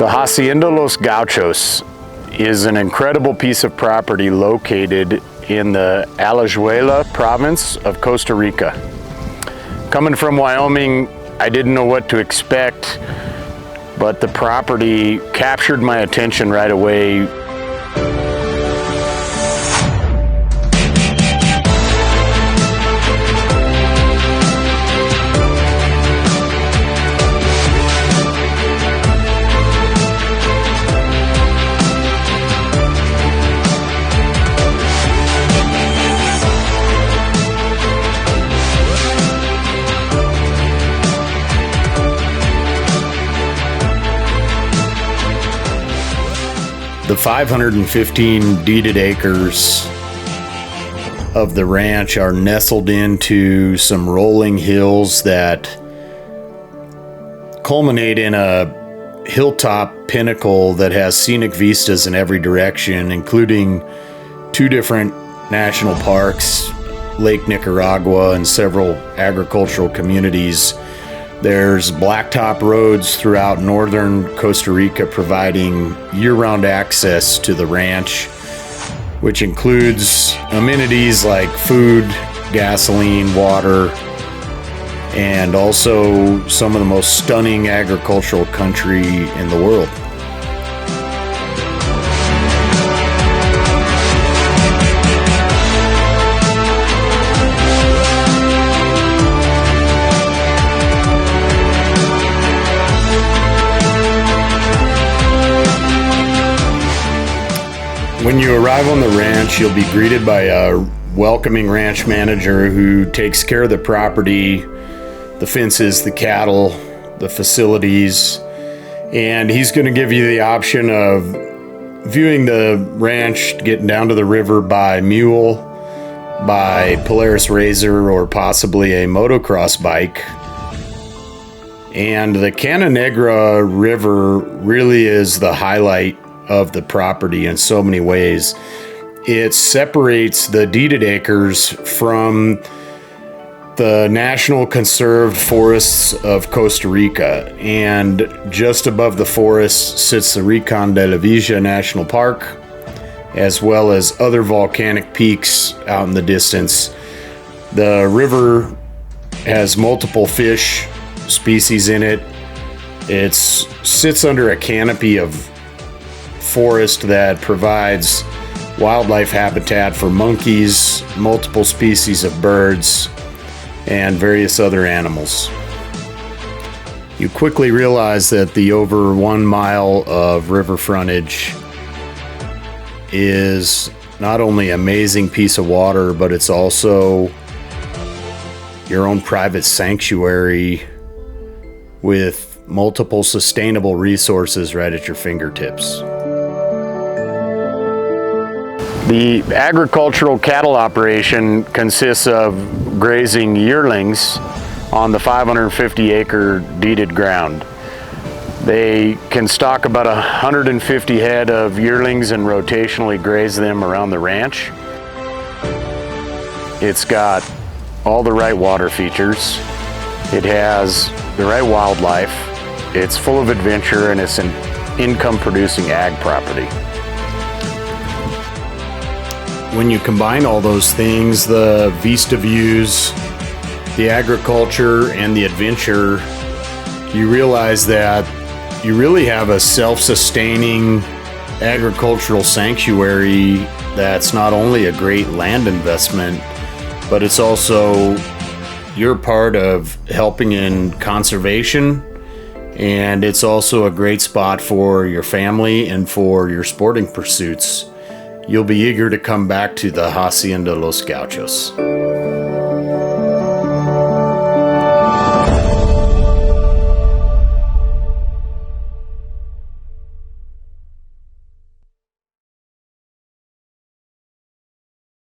The Hacienda Los Gauchos is an incredible piece of property located in the Alajuela province of Costa Rica. Coming from Wyoming, I didn't know what to expect, but the property captured my attention right away. The 515 deeded acres of the ranch are nestled into some rolling hills that culminate in a hilltop pinnacle that has scenic vistas in every direction, including 2 different national parks, Lake Nicaragua, and several agricultural communities. There's blacktop roads throughout northern Costa Rica providing year-round access to the ranch, which includes amenities like food, gasoline, water, and also some of the most stunning agricultural country in the world. When you arrive on the ranch, you'll be greeted by a welcoming ranch manager who takes care of the property, the fences, the cattle, the facilities, and he's going to give you the option of viewing the ranch, getting down to the river by mule, by Polaris Razor, or possibly a motocross bike. And the Cana Negro River really is the highlight of the property in so many ways. It separates the deeded acres from the National Conserved Forests of Costa Rica, and just above the forest sits the Rincon de la Vieja National Park, as well as other volcanic peaks out in the distance. The river has multiple fish species in it. It sits under a canopy of forest that provides wildlife habitat for monkeys, multiple species of birds, and various other animals. You quickly realize that the over 1 mile of river frontage is not only an amazing piece of water, but it's also your own private sanctuary with multiple sustainable resources right at your fingertips. The agricultural cattle operation consists of grazing yearlings on the 550-acre deeded ground. They can stock about 150 head of yearlings and rotationally graze them around the ranch. It's got all the right water features. It has the right wildlife. It's full of adventure, and it's an income-producing ag property. When you combine all those things, the vista views, the agriculture, and the adventure, you realize that you really have a self-sustaining agricultural sanctuary that's not only a great land investment, but it's also you're part of helping in conservation, and it's also a great spot for your family and for your sporting pursuits. You'll be eager to come back to the Hacienda Los Gauchos.